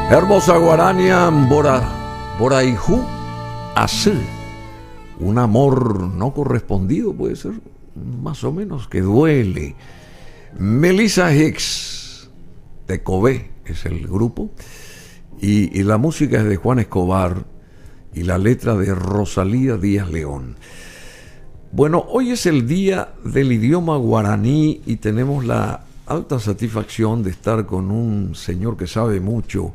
Hermosa guarania Boraijú Así. Un amor no correspondido, puede ser, más o menos, que duele. Melissa Hicks, Tecobé es el grupo, y la música es de Juan Escobar y la letra de Rosalía Díaz León. Bueno, hoy es el día del idioma guaraní y tenemos la alta satisfacción de estar con un señor que sabe mucho.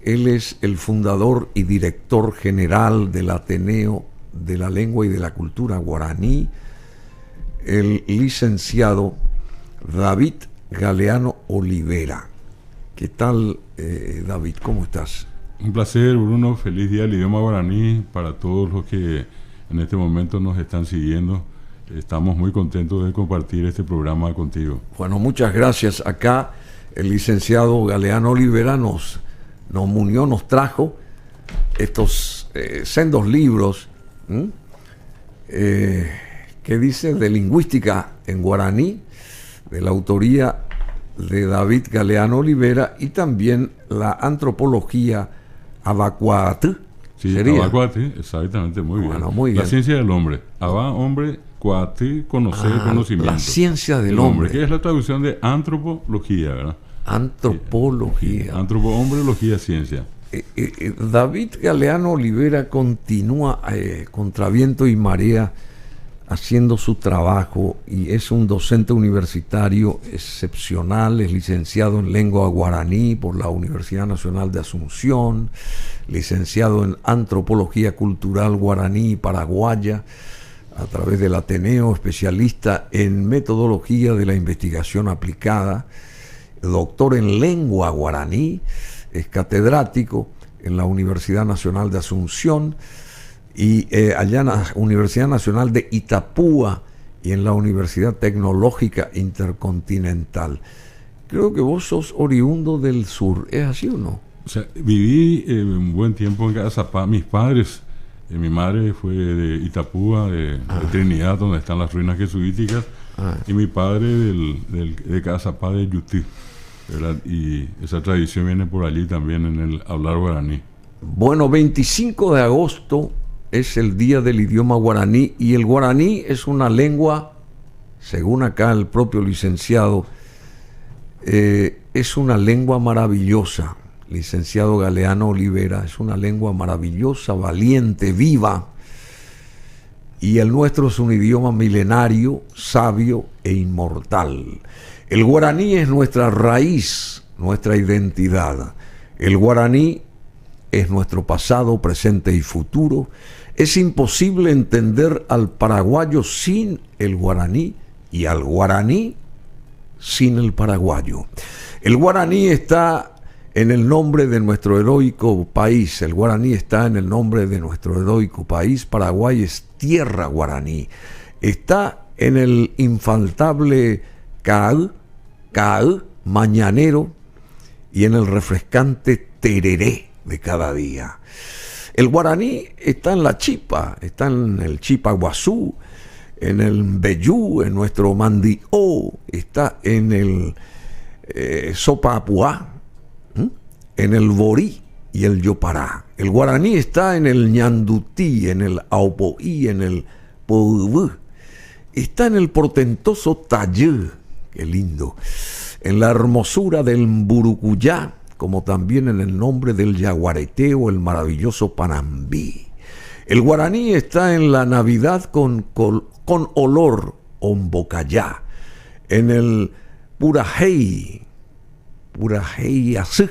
Él es el fundador y director general del Ateneo de la Lengua y de la Cultura Guaraní, el licenciado David Galeano Olivera. ¿Qué tal, David? ¿Cómo estás? Un placer, Bruno. Feliz día del idioma guaraní para todos los que en este momento nos están siguiendo. Estamos muy contentos de compartir este programa contigo. Bueno, muchas gracias. Acá el licenciado Galeano Olivera nos trajo estos sendos libros que dice de lingüística en guaraní, de la autoría de David Galeano Olivera, y también la antropología abacuatl. Sí, abacuatl, exactamente, muy bien. Muy bien. La ciencia del hombre. Abá, hombre, cuatl, conocer, conocimiento. La ciencia del hombre. Que es la traducción de antropología, ¿verdad? Antropología. Hombrología, ciencia. David Galeano Olivera continúa contra viento y marea haciendo su trabajo y es un docente universitario excepcional. Es licenciado en lengua guaraní por la Universidad Nacional de Asunción, licenciado en antropología cultural guaraní y paraguaya a través del Ateneo, especialista en metodología de la investigación aplicada, doctor en lengua guaraní, es catedrático en la Universidad Nacional de Asunción y allá en la Universidad Nacional de Itapúa y en la Universidad Tecnológica Intercontinental. Creo que vos sos oriundo del sur, ¿es así o no? O sea, viví un buen tiempo en Cazapá. Mis padres, mi madre fue de Itapúa, de Trinidad, donde están las ruinas jesuíticas, y mi padre de Cazapá, de Yutí, ¿verdad? Y esa tradición viene por allí también en el hablar guaraní. Bueno, 25 de agosto es el día del idioma guaraní, y el guaraní es una lengua, según acá el propio licenciado, es una lengua maravillosa. Licenciado Galeano Olivera, es una lengua maravillosa, valiente, viva, y el nuestro es un idioma milenario, sabio e inmortal. El guaraní es nuestra raíz, nuestra identidad. El guaraní es nuestro pasado, presente y futuro. Es imposible entender al paraguayo sin el guaraní y al guaraní sin el paraguayo. El guaraní está en el nombre de nuestro heroico país. El guaraní está en el nombre de nuestro heroico país. Paraguay es tierra guaraní. Está en el infaltable caal mañanero y en el refrescante tereré de cada día. El guaraní está en la chipa, está en el chipaguazú, en el mbeyú, en nuestro mandió, está en el sopapuá, en el borí y el yopará. El guaraní está en el ñandutí, en el aupoí, en el poubú. Está en el portentoso tayú, qué lindo, en la hermosura del mburucuyá, como también en el nombre del yaguareté o el maravilloso panambí. El guaraní está en la Navidad con olor ombocayá, en el purajey así,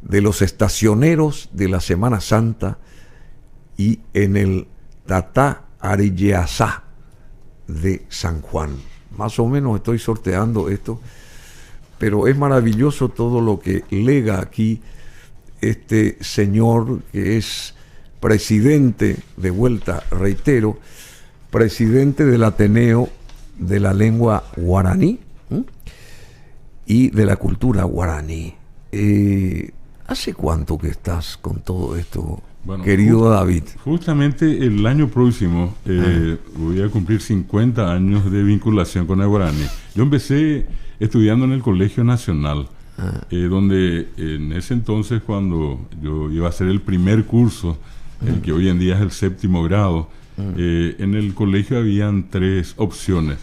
de los estacioneros de la Semana Santa, y en el tatá arilleazá de San Juan más o menos estoy sorteando esto, pero es maravilloso todo lo que lega aquí este señor que es presidente, de vuelta, reitero, presidente del Ateneo de la lengua guaraní y de la cultura guaraní. ¿Hace cuánto que estás con todo esto, querido David? Justamente el año próximo voy a cumplir 50 años de vinculación con el guaraní. Yo empecé estudiando en el Colegio Nacional, donde en ese entonces, cuando yo iba a hacer el primer curso, el que hoy en día es el 7º grado, en el colegio habían 3 opciones.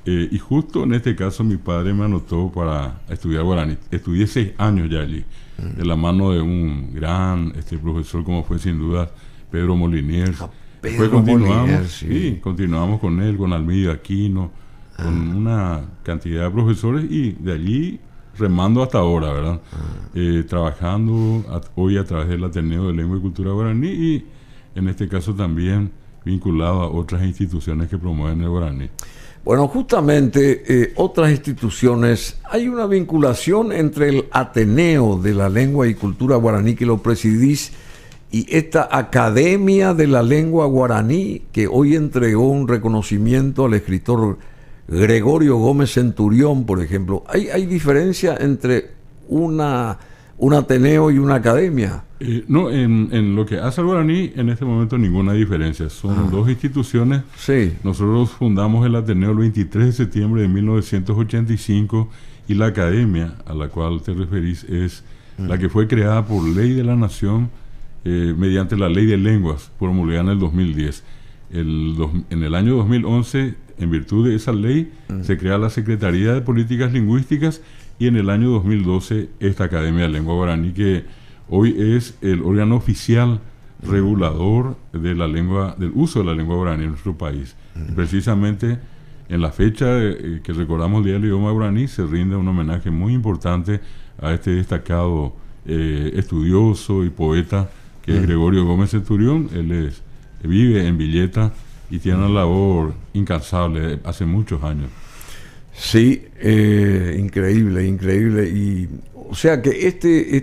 Y justo en este caso mi padre me anotó para estudiar guaraní. Estudié 6 años ya allí, de la mano de un gran profesor como fue sin duda Pedro Moliniers. Después continuamos con él, con Almeida Aquino, con una cantidad de profesores, y de allí remando hasta ahora, ¿verdad? Trabajando hoy a través del Ateneo de Lengua y Cultura Guaraní, y en este caso también vinculado a otras instituciones que promueven el guaraní. Bueno, justamente otras instituciones, hay una vinculación entre el Ateneo de la Lengua y Cultura Guaraní, que lo presidís, y esta Academia de la Lengua Guaraní, que hoy entregó un reconocimiento al escritor Gregorio Gómez Centurión, por ejemplo. ¿Hay diferencia entre un Ateneo y una academia? No, en lo que hace al guaraní, en este momento ninguna diferencia. Son 2 instituciones. Sí. Nosotros fundamos el Ateneo el 23 de septiembre de 1985, y la academia a la cual te referís es la que fue creada por ley de la Nación, mediante la Ley de Lenguas, promulgada en el 2010. En el año 2011, en virtud de esa ley, se crea la Secretaría de Políticas Lingüísticas, y en el año 2012 esta Academia de Lengua Guaraní, que hoy es el órgano oficial regulador de la lengua, del uso de la lengua guaraní en nuestro país. Y precisamente en la fecha que recordamos el Día del Idioma Guaraní, se rinde un homenaje muy importante a este destacado estudioso y poeta que es Gregorio Gómez Centurión. Él vive en Villeta y tiene una labor incansable hace muchos años. Sí, increíble. Y o sea que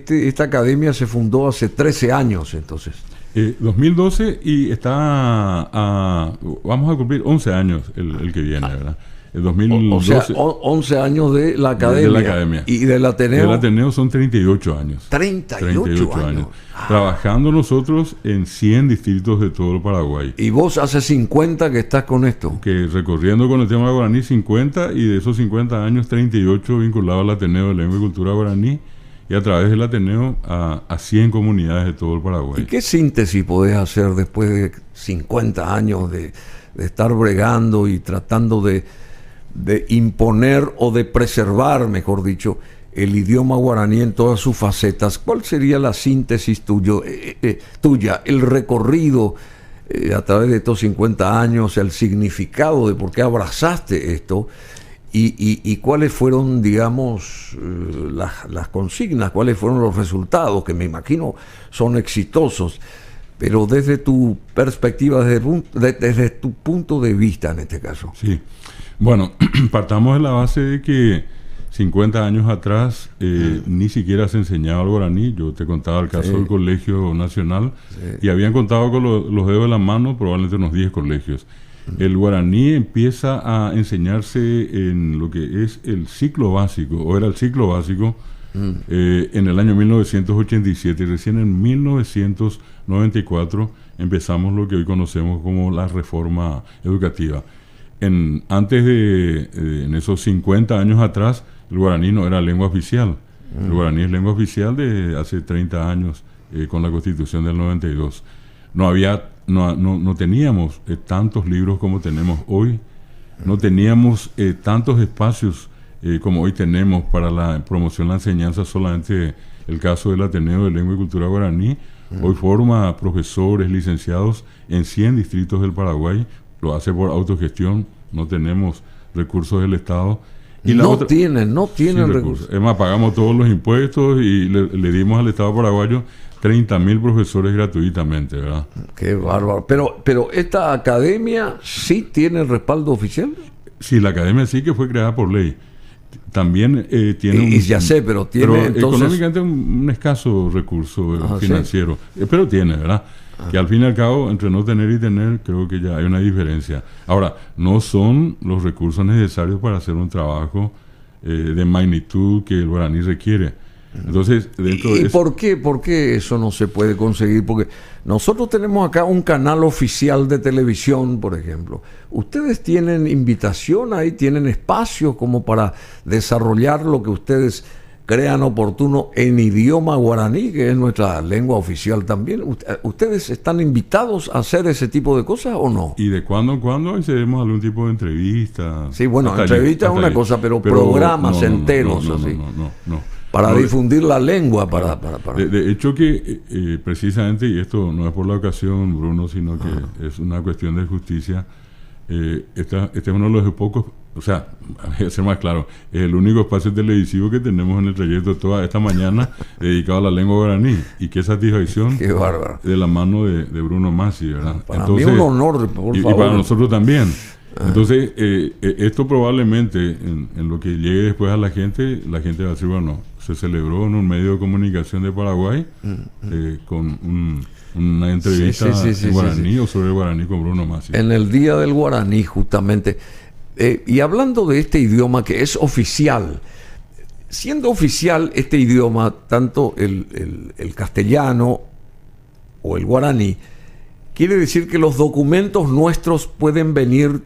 esta academia se fundó hace 13 años, entonces. 2012, y vamos a cumplir 11 años el que viene, ¿verdad? El 2012, o sea, 11 años de la academia. De la academia. ¿Y del Ateneo? Del Ateneo son 38 años. 38 años. Trabajando nosotros en 100 distritos de todo el Paraguay. ¿Y vos hace 50 que estás con esto? Que recorriendo con el tema guaraní 50, y de esos 50 años 38 vinculados al Ateneo de Lengua y Cultura Guaraní, y a través del Ateneo a 100 comunidades de todo el Paraguay. ¿Y qué síntesis podés hacer después de 50 años de estar bregando y tratando de imponer o de preservar, mejor dicho, el idioma guaraní en todas sus facetas? ¿Cuál sería la síntesis tuya, el recorrido a través de estos 50 años, el significado de por qué abrazaste esto, y cuáles fueron, digamos, las consignas, cuáles fueron los resultados, que me imagino son exitosos, pero desde tu perspectiva, desde tu punto de vista en este caso? Sí. Bueno, partamos de la base de que 50 años atrás ni siquiera se enseñaba el guaraní. Yo te contaba el caso del Colegio Nacional, y habían contado con los dedos de la mano probablemente unos 10 colegios. El guaraní empieza a enseñarse en lo que es el ciclo básico, o era el ciclo básico, en el año 1987, y recién en 1994 empezamos lo que hoy conocemos como la reforma educativa. En esos 50 años atrás, el guaraní no era lengua oficial. El guaraní es lengua oficial de hace 30 años, con la Constitución del 92. No teníamos tantos libros como tenemos hoy. No teníamos tantos espacios como hoy tenemos para la promoción de la enseñanza. Solamente el caso del Ateneo de Lengua y Cultura Guaraní hoy forma profesores licenciados en 100 distritos del Paraguay. Lo hace por autogestión, no tenemos recursos del Estado. Y no tienen recursos. Es más, pagamos todos los impuestos y le dimos al Estado paraguayo 30.000 profesores gratuitamente, ¿verdad? Qué bárbaro. Pero esta academia sí tiene respaldo oficial. Sí, la academia sí que fue creada por ley. También tiene y ya sé, pero tiene pero entonces... económicamente un escaso recurso financiero. ¿Sí? Pero tiene, ¿verdad? Que al fin y al cabo, entre no tener y tener, creo que ya hay una diferencia. Ahora, no son los recursos necesarios para hacer un trabajo de magnitud que el guaraní requiere. Entonces, dentro ¿Y de por qué eso no se puede conseguir? Porque nosotros tenemos acá un canal oficial de televisión, por ejemplo. ¿Ustedes tienen invitación ahí? ¿Tienen espacio como para desarrollar lo que ustedes crean oportuno en idioma guaraní, que es nuestra lengua oficial también? ¿Ustedes están invitados a hacer ese tipo de cosas o no? Y de cuando en cuando hacemos algún tipo de entrevista. Sí, bueno, entrevista es una cosa, pero programas enteros así. No. Para difundir la lengua, De hecho que precisamente, y esto no es por la ocasión, Bruno, sino que es una cuestión de justicia, este es uno de los pocos, o sea, voy a ser más claro, es el único espacio televisivo que tenemos en el trayecto toda esta mañana dedicado a la lengua guaraní. Y qué satisfacción. Qué bárbaro. De la mano de Bruno Masi, ¿verdad? Para mí un honor, por favor. Y para nosotros también. Entonces, esto probablemente, en lo que llegue después a la gente va a decir, bueno, se celebró en un medio de comunicación de Paraguay con una entrevista en guaraní o sobre el guaraní con Bruno Masi. En el Día del Guaraní, justamente. Y hablando de este idioma que es oficial, siendo oficial este idioma, tanto el castellano o el guaraní, quiere decir que los documentos nuestros pueden venir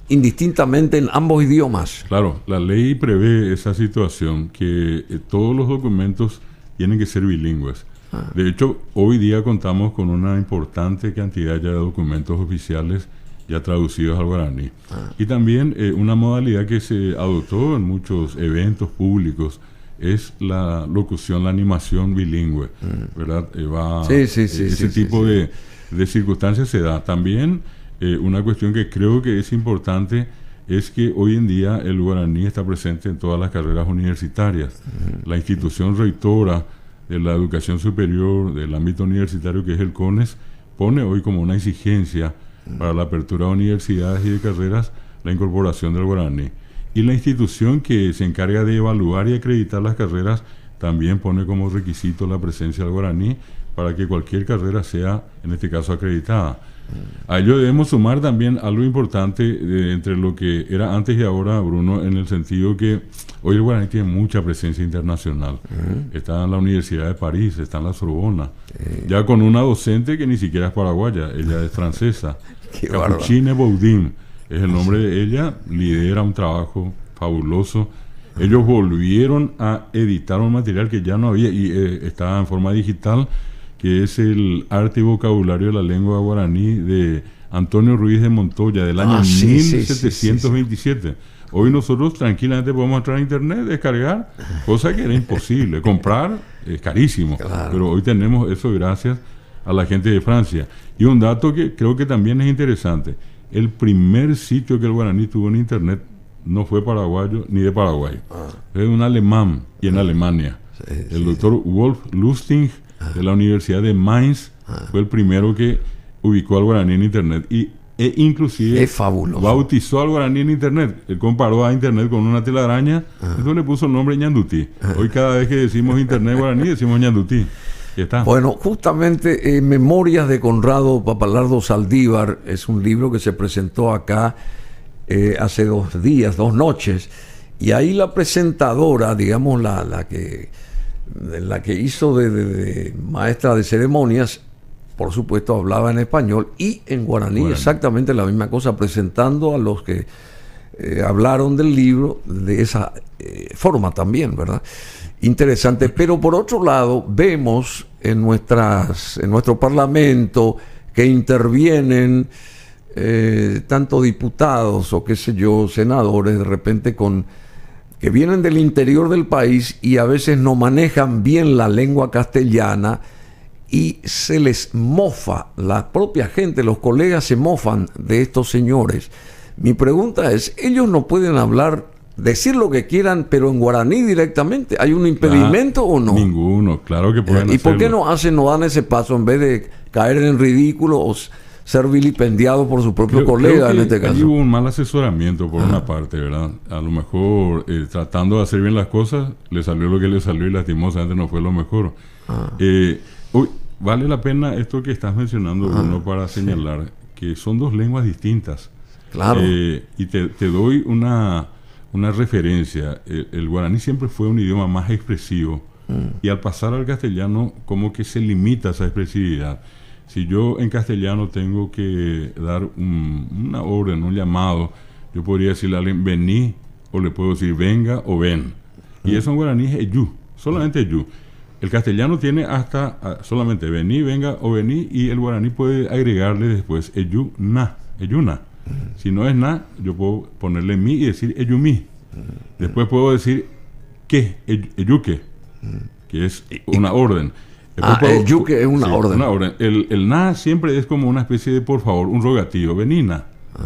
indistintamente en ambos idiomas. Claro, la ley prevé esa situación, que todos los documentos tienen que ser bilingües. De hecho, hoy día contamos con una importante cantidad ya de documentos oficiales ya traducidos al guaraní. Y también una modalidad que se adoptó en muchos eventos públicos es la locución, la animación bilingüe, ¿verdad? Ese tipo de circunstancias se da. También una cuestión que creo que es importante es que hoy en día el guaraní está presente en todas las carreras universitarias. La institución rectora de la educación superior del ámbito universitario, que es el CONES, pone hoy como una exigencia para la apertura de universidades y de carreras la incorporación del guaraní. Y la institución que se encarga de evaluar y acreditar las carreras también pone como requisito la presencia del guaraní para que cualquier carrera sea, en este caso, acreditada. A ello debemos sumar también algo importante entre lo que era antes y ahora, Bruno, en el sentido que hoy el guaraní tiene mucha presencia internacional. Está en la Universidad de París, está en la Sorbona, ya con una docente que ni siquiera es paraguaya, ella es francesa. Capuchine Boudin es el nombre de ella, lidera un trabajo fabuloso. Ellos volvieron a editar un material que ya no había y está en forma digital, que es el arte y vocabulario de la lengua guaraní de Antonio Ruiz de Montoya del año 1727. Hoy nosotros tranquilamente podemos entrar a internet, descargar, cosa que era imposible. Comprar es carísimo, pero hoy tenemos eso gracias a la gente de Francia. Y un dato que creo que también es interesante: el primer sitio que el guaraní tuvo en internet no fue paraguayo ni de Paraguay, es un alemán y en Alemania. El doctor Wolf Lustig de la Universidad de Mainz fue el primero que ubicó al guaraní en internet e inclusive es fabuloso. Bautizó al guaraní en internet. Él comparó a internet con una telaraña, entonces le puso el nombre Ñandutí. Hoy cada vez que decimos internet guaraní decimos Ñandutí. Está. Bueno, justamente Memorias de Conrado Papalardo Saldívar es un libro que se presentó acá hace 2 días, 2 noches, y ahí la presentadora, digamos la que hizo de maestra de ceremonias, por supuesto hablaba en español y en guaraní, exactamente la misma cosa, presentando a los que hablaron del libro de esa forma también, ¿verdad? Interesante. Pero por otro lado, vemos en nuestro parlamento que intervienen tanto diputados o qué sé yo, senadores, de repente que vienen del interior del país y a veces no manejan bien la lengua castellana y se les mofa, la propia gente, los colegas se mofan de estos señores. Mi pregunta es, ellos no pueden decir lo que quieran, pero en guaraní directamente. ¿Hay un impedimento o no? Ninguno, claro que pueden ¿Y hacerlo. por qué no dan ese paso en vez de caer en ridículo o ser vilipendiado por su propio colega en este caso. Allí hubo un mal asesoramiento por una parte, ¿verdad? A lo mejor tratando de hacer bien las cosas, le salió lo que le salió y lastimosamente no fue lo mejor. Vale la pena esto que estás mencionando, Bruno, para señalar que son dos lenguas distintas. Claro. Y te doy una referencia. El guaraní siempre fue un idioma más expresivo y al pasar al castellano como que se limita esa expresividad. Si yo en castellano tengo que dar una orden, un llamado, yo podría decirle a alguien vení, o le puedo decir venga o ven. Y eso en guaraní es eyú, solamente eyú. El castellano tiene hasta solamente vení, venga o vení, y el guaraní puede agregarle después eyú, na, eyuna. Si no es na, yo puedo ponerle mi y decir eyumí. Después puedo decir que, eyuque, que es una orden. Eyuque es una orden. Una orden. El na siempre es como una especie de por favor, un rogativo. Vení, na.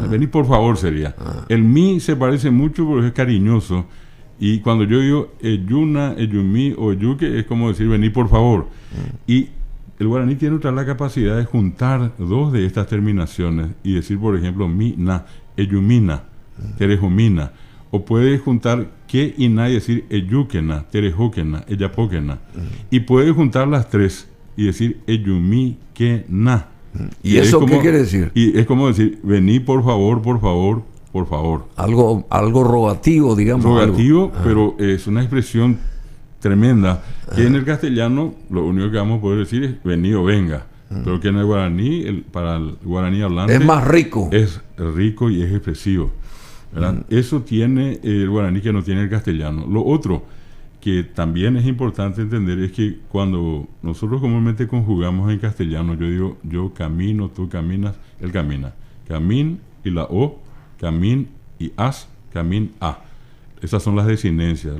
Vení por favor sería. El mi se parece mucho porque es cariñoso. Y cuando yo digo eyuna, eyumí o eyuque, es como decir vení por favor. Y el guaraní tiene la capacidad de juntar dos de estas terminaciones y decir, por ejemplo, mi, na, eyumina, terejumina. O puede juntar que y na y decir eyuquena, terejoquena, eyapoquena. Y puede juntar las tres y decir eyumí, que, na. ¿Y eso como, qué quiere decir? Y es como decir, vení por favor, por favor, por favor. Algo rogativo, digamos. Rogativo, pero es una expresión tremenda, que en el castellano lo único que vamos a poder decir es vení o venga. Pero que en el guaraní, para el guaraní hablante... Es más rico. Es rico y es expresivo. Eso tiene el guaraní que no tiene el castellano. Lo otro que también es importante entender es que cuando nosotros comúnmente conjugamos en castellano, yo digo yo camino, tú caminas, él camina. Camín y la o, camín y as, camín a. Esas son las desinencias,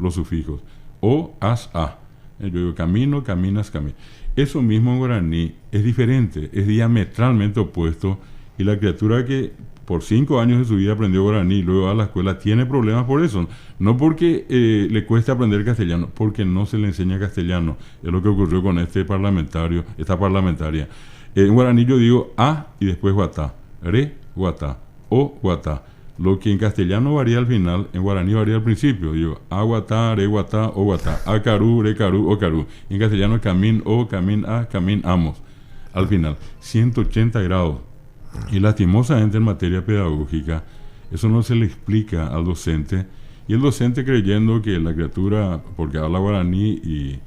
los sufijos. O, as, a. Yo digo camino, caminas, caminas. Eso mismo en guaraní es diferente, es diametralmente opuesto, y la criatura que por 5 años de su vida aprendió guaraní y luego va a la escuela tiene problemas por eso. No porque le cueste aprender castellano, porque no se le enseña castellano. Es lo que ocurrió con esta parlamentaria. En guaraní yo digo a y después guatá, re, guatá, o, guatá. Lo que en castellano varía al final, en guaraní varía al principio. Digo a, guatá, re, guatá, o, guatá. A, carú, re, carú, o, carú. En castellano camín, o, camín, a, camín, amos. Al final, 180 grados. Y lastimosamente en materia pedagógica, eso no se le explica al docente. Y el docente, creyendo que la criatura, porque habla guaraní y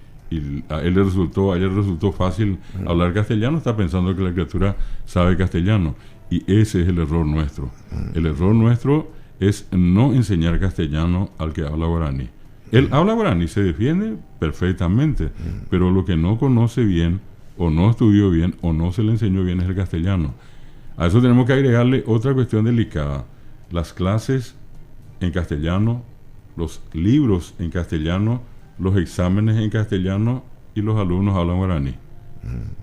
a ella le resultó fácil hablar castellano, está pensando que la criatura sabe castellano. Y ese es el error nuestro. El error nuestro es no enseñar castellano al que habla guaraní. Él habla guaraní, se defiende perfectamente, pero lo que no conoce bien, o no estudió bien, o no se le enseñó bien es el castellano. A eso tenemos que agregarle otra cuestión delicada. Las clases en castellano, los libros en castellano, los exámenes en castellano, y los alumnos hablan guaraní.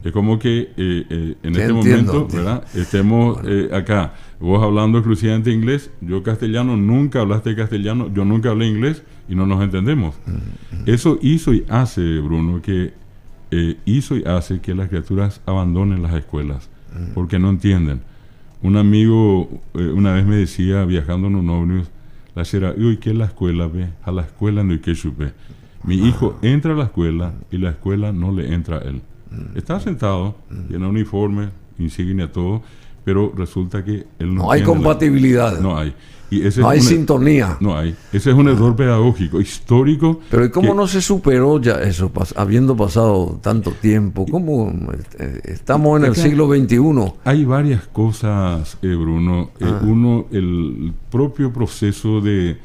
Es como que en este momento, ¿verdad? Estemos acá, vos hablando exclusivamente inglés, yo castellano, nunca hablaste castellano, yo nunca hablé inglés y no nos entendemos. Eso hizo y hace, Bruno, que las criaturas abandonen las escuelas, porque no entienden. Un amigo una vez me decía, viajando en un ómnibus, la será, uy, ¿qué es la escuela? Ve, a la escuela no hay que chupe. Mi hijo entra a la escuela y la escuela no le entra a él. Está sentado, tiene uniforme, insignia, todo, pero resulta que él no hay compatibilidad. No hay. Y ese no hay sintonía. No hay. Ese es un error pedagógico, histórico. Pero ¿y cómo no se superó ya eso, habiendo pasado tanto tiempo? ¿Cómo estamos en el siglo XXI? Hay varias cosas, Bruno. Uno, el propio proceso de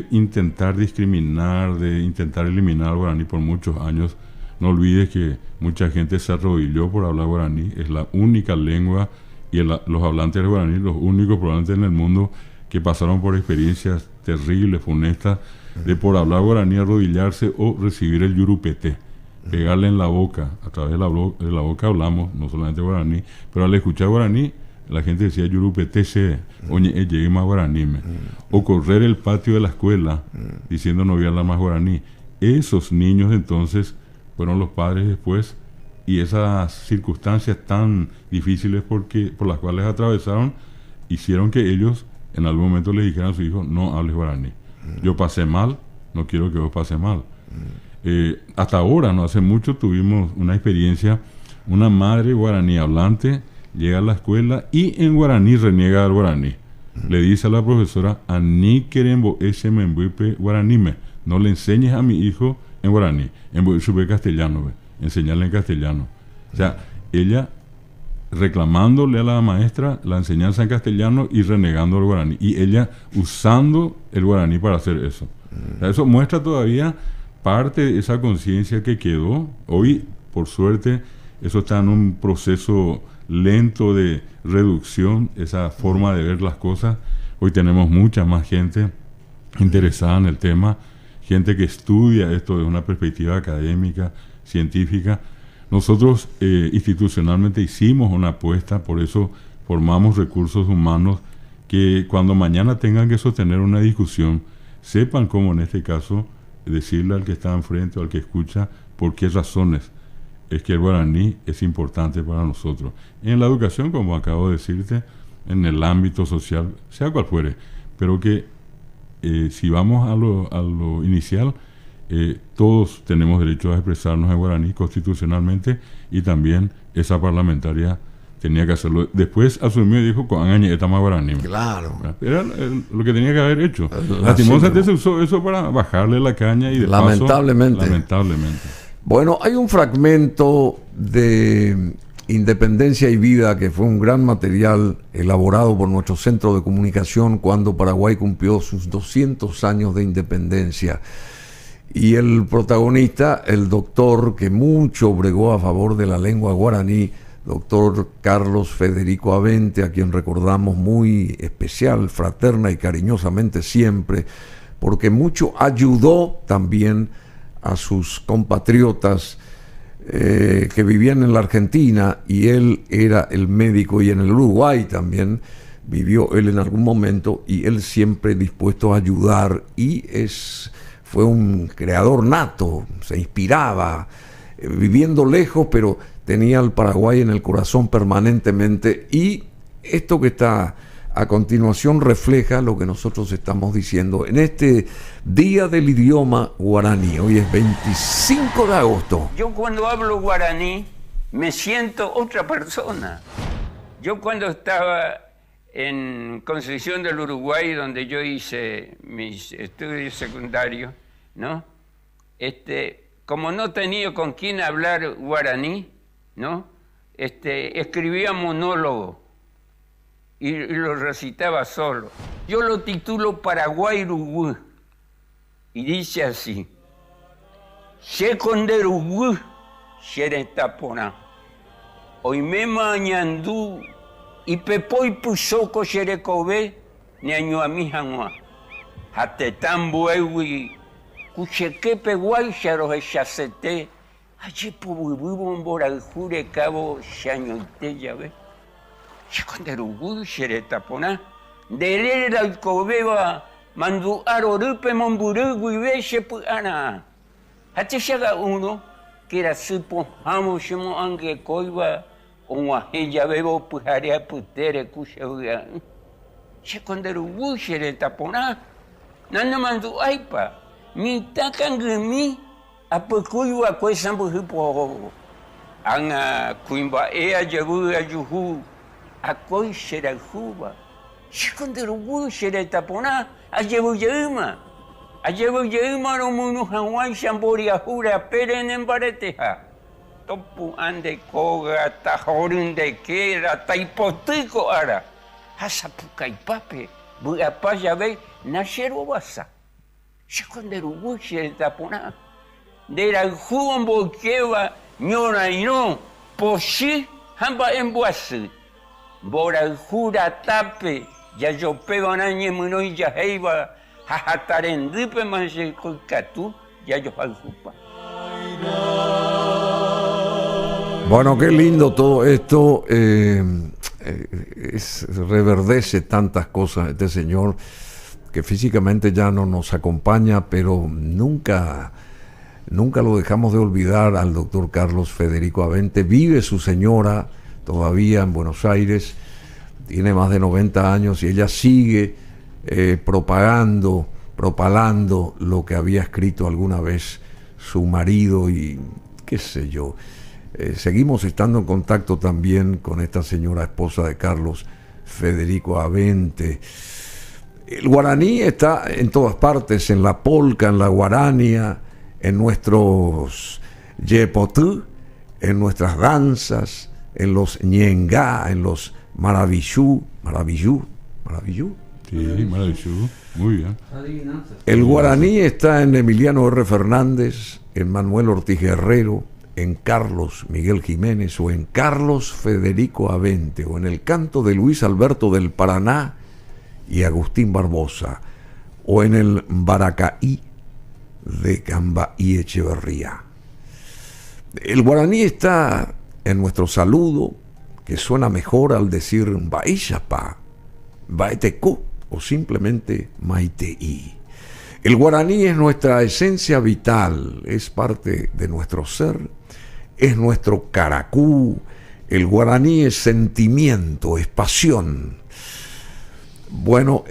intentar discriminar, de intentar eliminar al guaraní por muchos años. No olvides que mucha gente se arrodilló por hablar guaraní. Es la única lengua, y los hablantes del guaraní, los únicos probablemente en el mundo que pasaron por experiencias terribles, funestas, de por hablar guaraní arrodillarse o recibir el yurupete, pegarle en la boca. A través de la boca hablamos, no solamente guaraní, pero al escuchar guaraní, la gente decía yurupete se, oye, llegue más guaraní. O correr el patio de la escuela diciendo no voy a hablar más guaraní. Esos niños entonces fueron los padres después y esas circunstancias tan difíciles por las cuales atravesaron, hicieron que ellos en algún momento les dijeran a su hijo: no hables guaraní. Yo pasé mal, no quiero que vos pases mal. Hasta ahora, no hace mucho, tuvimos una experiencia. Una madre guaraní hablante llega a la escuela y en guaraní reniega al guaraní. Le dice a la profesora: Ani querembo ese membuipe guaranime. No le enseñes a mi hijo en guaraní, en supe castellano, enseñarle en castellano. O sea, ella reclamándole a la maestra la enseñanza en castellano y renegando el guaraní. Y ella usando el guaraní para hacer eso. O sea, eso muestra todavía parte de esa conciencia que quedó. Hoy, por suerte, eso está en un proceso lento de reducción, esa forma de ver las cosas. Hoy tenemos mucha más gente interesada en el tema, gente que estudia esto desde una perspectiva académica, científica. Nosotros institucionalmente hicimos una apuesta, por eso formamos recursos humanos que cuando mañana tengan que sostener una discusión, sepan cómo en este caso decirle al que está enfrente o al que escucha por qué razones es que el guaraní es importante para nosotros. En la educación, como acabo de decirte, en el ámbito social, sea cual fuere, pero que si vamos a lo inicial, todos tenemos derecho a expresarnos en guaraní constitucionalmente, y también esa parlamentaria tenía que hacerlo. Después asumió y dijo: guaraní. Claro. Era lo que tenía que haber hecho. Lastimosamente se usó eso para bajarle la caña y de lamentablemente. Paso, lamentablemente. Bueno, hay un fragmento de Independencia y Vida que fue un gran material elaborado por nuestro centro de comunicación cuando Paraguay cumplió sus 200 años de independencia. Y el protagonista, el doctor que mucho bregó a favor de la lengua guaraní, doctor Carlos Federico Avente, a quien recordamos muy especial, fraterna y cariñosamente siempre, porque mucho ayudó también a sus compatriotas que vivían en la Argentina, y él era el médico, y en el Uruguay también vivió él en algún momento, y él siempre dispuesto a ayudar, y fue un creador nato, se inspiraba, viviendo lejos, pero tenía al Paraguay en el corazón permanentemente, y esto que está a continuación refleja lo que nosotros estamos diciendo en este Día del Idioma Guaraní. Hoy es 25 de agosto. Yo cuando hablo guaraní me siento otra persona. Yo cuando estaba en Concepción del Uruguay, donde yo hice mis estudios secundarios, ¿no? Como no tenía con quién hablar guaraní, ¿no? Escribía monólogo y lo recitaba solo. Yo lo titulo Paraguay Uruguay y dice así: Shekonderugu Sheretapona Oime mañandú y pepoy pusoko Sherekobe Niañuamijanua Hatetambuewi Kuchekepe Guaycharo Echacete Ayepobububombora Cabo Shañoite Llave Shekonderugu Sheretapona Derera Alcobeba Mandu Arorupe Momburugu y Beshepu Ana. Hate llega uno que era supo hamo shimo ange coiba o ella bebo pujarea putere cushauga. Shekonderugu Sheretapona Nana Mandu Aipa Mi takangumi Apakuiwa Kwesambu Hipo Anga Kuimba Ea Jabu Ajuhu Akoi Sherahuba Shekonderugu Sheretapona Ajebu Yeuma no munu Hawaii Shamboria Jura Peren en Bareteja. Topu ande koga tahorun de kera taipotico ara. Hasapuka y pape. Buapaya ve Nashero basa. Shekonderugu Sheretapona. De la Jumbo Keva Nyora y no. Poshi Hamba en Boasi. Bora Jura Tape. Ya yo pego nañe muno y ya heiba jajatarendipe manche colcatú ya yo aljupa. Bueno, qué lindo todo esto. Reverdece tantas cosas este señor que físicamente ya no nos acompaña, pero nunca nunca lo dejamos de olvidar al doctor Carlos Federico Avente. Vive su señora todavía en Buenos Aires, tiene más de 90 años y ella sigue propalando lo que había escrito alguna vez su marido y qué sé yo. Seguimos estando en contacto también con esta señora esposa de Carlos Federico Avente. El guaraní está en todas partes, en la polca, en la guarania, en nuestros yepotú, en nuestras danzas, en los ñengá, en los maravillú. Sí, maravilloso, muy bien. El guaraní está en Emiliano R. Fernández, en Manuel Ortiz Guerrero, en Carlos Miguel Jiménez o en Carlos Federico Avente o en el canto de Luis Alberto del Paraná y Agustín Barbosa o en el Baracaí de Cambaí Echeverría. El guaraní está en nuestro saludo, que suena mejor al decir Baishapa, Baeteco o simplemente Maiteí. El guaraní es nuestra esencia vital, es parte de nuestro ser, es nuestro caracú. El guaraní es sentimiento, es pasión. Bueno,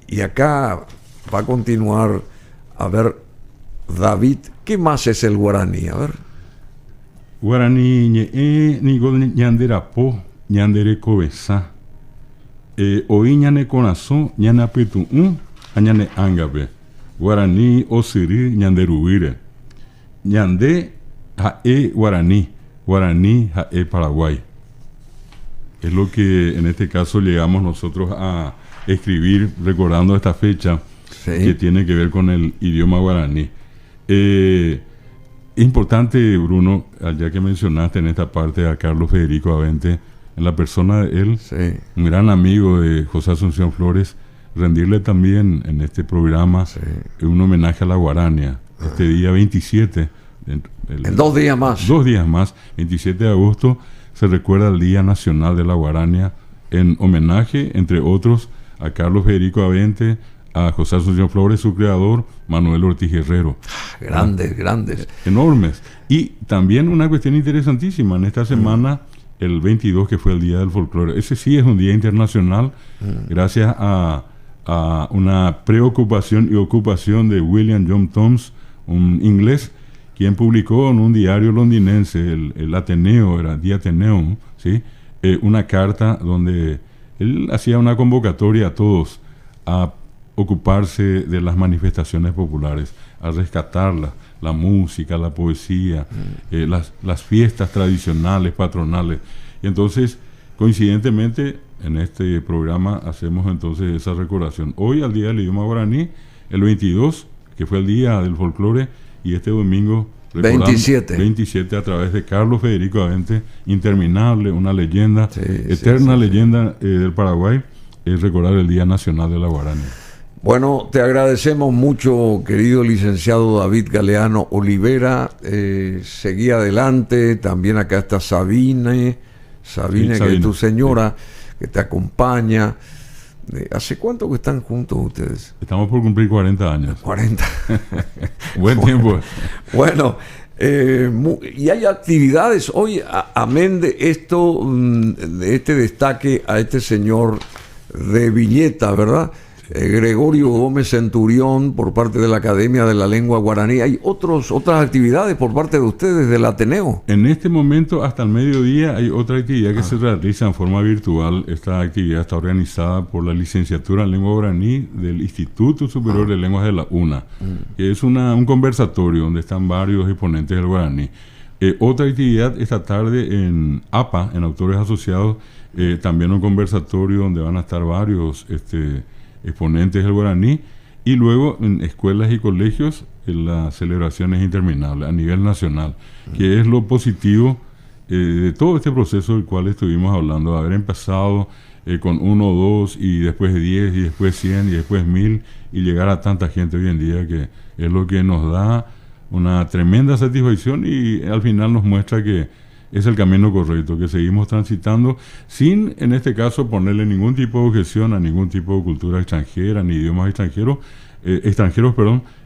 y acá va a continuar, a ver, David, ¿qué más es el guaraní? A ver. Guaraní ni ñanderapo, ñandere cobesa. Oí ñane corazón, ñane apetu ñane angabe. Guaraní osiri ñanderuire. Ñande jae guaraní, guaraní jae Paraguay. Es lo que en este caso llegamos nosotros a escribir recordando esta fecha, sí, que tiene que ver con el idioma guaraní. Importante, Bruno, ya que mencionaste en esta parte a Carlos Federico Avente, en la persona de él, sí, un gran amigo de José Asunción Flores, rendirle también en este programa, sí, un homenaje a la Guarania, este día 27. En 2 días más. 2 días más, 27 de agosto, se recuerda el Día Nacional de la Guarania, en homenaje, entre otros, a Carlos Federico Avente, a José Asunción Flores, su creador, Manuel Ortiz Guerrero. Grandes, grandes. Enormes. Y también una cuestión interesantísima, en esta semana, el 22, que fue el Día del Folclore. Ese sí es un día internacional, gracias a una preocupación y ocupación de William John Thoms, un inglés, quien publicó en un diario londinense, el Ateneo, era The Athenaeum, ¿sí? Una carta donde él hacía una convocatoria a todos a ocuparse de las manifestaciones populares, a rescatarlas, la música, la poesía, las fiestas tradicionales, patronales. Y entonces, coincidentemente, en este programa hacemos entonces esa recordación. Hoy, al Día del Idioma Guaraní, el 22, que fue el Día del Folclore, y este domingo 27 a través de Carlos Federico Avente, interminable, una leyenda, sí, eterna, sí, leyenda del Paraguay, es recordar el Día Nacional de la Guarania. Bueno, te agradecemos mucho, querido licenciado David Galeano Olivera. Seguí adelante. También acá está Sabine, sí, que es tu señora, sí, que te acompaña. ¿Hace cuánto que están juntos ustedes? Estamos por cumplir 40 años. 40. Buen tiempo. Bueno, y hay actividades hoy, amén de esto, de este destaque a este señor de Viñeta, ¿verdad? Gregorio Gómez Centurión, por parte de la Academia de la Lengua Guaraní. ¿Hay otras actividades por parte de ustedes del Ateneo? En este momento, hasta el mediodía, hay otra actividad que se realiza en forma virtual. Esta actividad está organizada por la licenciatura en Lengua Guaraní del Instituto Superior de Lenguas de la UNA, que es un conversatorio donde están varios exponentes del guaraní. Otra actividad esta tarde en APA, en Autores Asociados, también un conversatorio donde van a estar varios exponentes del guaraní, y luego en escuelas y colegios las celebraciones interminables a nivel nacional, que es lo positivo de todo este proceso del cual estuvimos hablando, de haber empezado con 1 o 2 y después 10 y después 100 y después 1000 y llegar a tanta gente hoy en día, que es lo que nos da una tremenda satisfacción y al final nos muestra que es el camino correcto, que seguimos transitando sin, en este caso, ponerle ningún tipo de objeción a ningún tipo de cultura extranjera, ni idiomas extranjeros,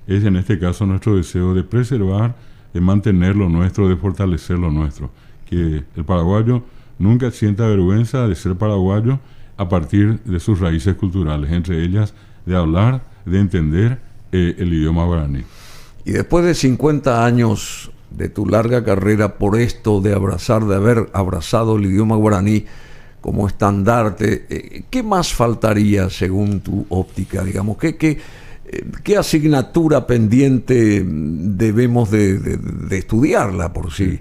es en este caso nuestro deseo de preservar, de mantener lo nuestro, de fortalecer lo nuestro. Que el paraguayo nunca sienta vergüenza de ser paraguayo a partir de sus raíces culturales, entre ellas de hablar, de entender el idioma guaraní. Y después de 50 años de tu larga carrera por esto de haber abrazado el idioma guaraní como estandarte, ¿qué más faltaría según tu óptica? Digamos, ¿qué asignatura pendiente debemos de estudiarla, por si,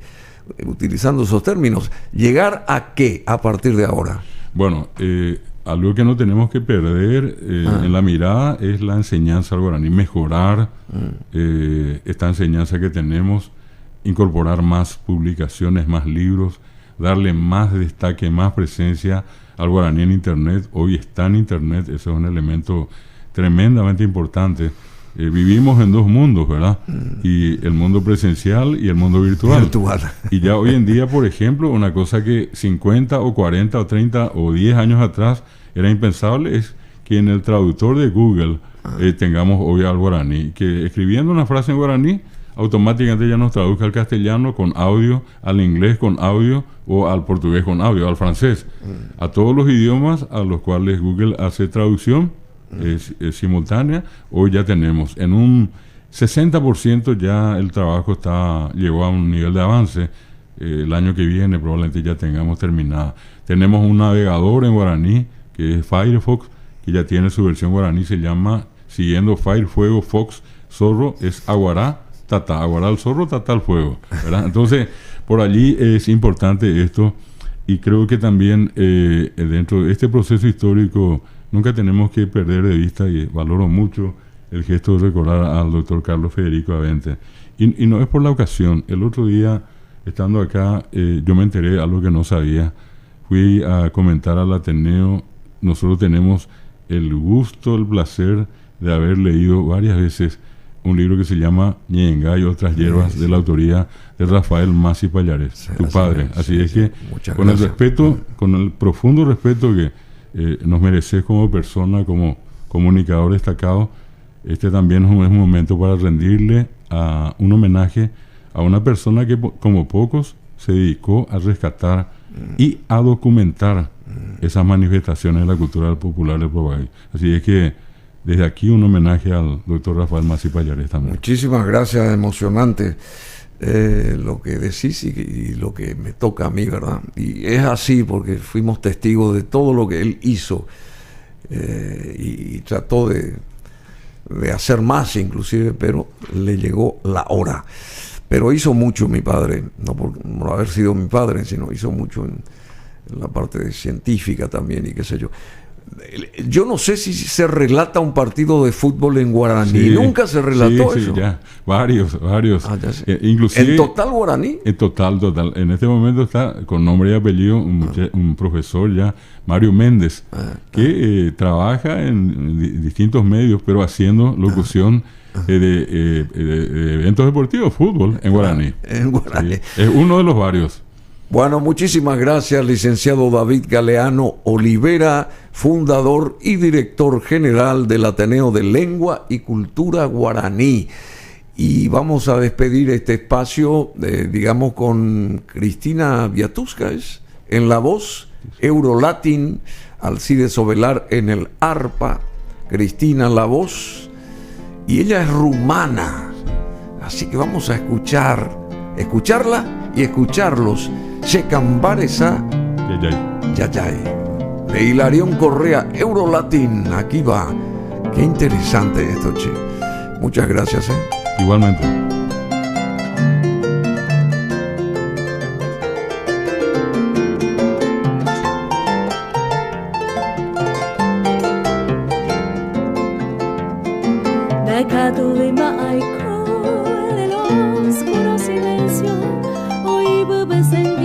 utilizando esos términos? ¿Llegar a qué a partir de ahora? Bueno, algo que no tenemos que perder en la mirada es la enseñanza al guaraní, mejorar esta enseñanza que tenemos, incorporar más publicaciones, más libros, darle más destaque, más presencia al guaraní en Internet. Hoy está en Internet, ese es un elemento tremendamente importante. Vivimos en dos mundos, ¿verdad? Y el mundo presencial y el mundo virtual. Y ya hoy en día, por ejemplo, una cosa que 50 o 40 o 30 o 10 años atrás era impensable es que en el traductor de Google tengamos hoy al guaraní, que escribiendo una frase en guaraní automáticamente ya nos traduzca al castellano con audio, al inglés con audio o al portugués con audio, al francés, a todos los idiomas a los cuales Google hace traducción simultánea. Hoy ya tenemos en un 60% ya el trabajo llegó a un nivel de avance. El año que viene probablemente ya tengamos terminada. Tenemos un navegador en guaraní que es Firefox, que ya tiene su versión guaraní, se llama, siguiendo Fire, Fuego, Fox, Zorro, es Aguará, Tata, Aguará el zorro, Tata el fuego, ¿verdad? Entonces, por allí es importante esto, y creo que también dentro de este proceso histórico nunca tenemos que perder de vista, y valoro mucho el gesto de recordar al doctor Carlos Federico Avente. Y no es por la ocasión. El otro día, estando acá, yo me enteré de algo que no sabía. Fui a comentar al Ateneo. Nosotros tenemos el gusto, el placer de haber leído varias veces un libro que se llama Ñenga y otras hierbas, de la autoría de Rafael Masi Pallares, tu padre. Así es que, con el respeto, con el profundo respeto que nos mereces como persona, como comunicador destacado, este también es un momento para rendirle un homenaje a una persona que, como pocos, se dedicó a rescatar y a documentar esas manifestaciones de la cultura popular del Paraguay. Así es que desde aquí un homenaje al doctor Rafael Masi Pallares también. Muchísimas gracias, emocionante lo que decís y lo que me toca a mí, ¿verdad? Y es así porque fuimos testigos de todo lo que él hizo y trató de hacer más inclusive, pero le llegó la hora. Pero hizo mucho mi padre, no por haber sido mi padre, sino hizo mucho en la parte científica también y qué sé yo. Yo no sé si se relata un partido de fútbol en guaraní. Sí, nunca se relató eso. Sí, ya. Varios. Inclusive, ¿en total guaraní? En total. En este momento está con nombre y apellido un profesor ya, Mario Méndez, que trabaja en distintos medios, pero haciendo locución de eventos deportivos, fútbol, en guaraní. En guaraní. Sí, es uno de los varios. Bueno, muchísimas gracias, licenciado David Galeano Olivera, fundador y director general del Ateneo de Lengua y Cultura Guaraní. Y vamos a despedir este espacio, digamos, con Cristina Viatusca, en la voz, Eurolatin, Alcides Ovelar en el arpa, Cristina la voz, y ella es rumana. Así que vamos a escucharla y escucharlos. Checambaresa Yayay de Hilarión Correa, Eurolatin. Aquí va. Qué interesante esto, che. Muchas gracias. Igualmente. Oscuro silencio, hoy bebes en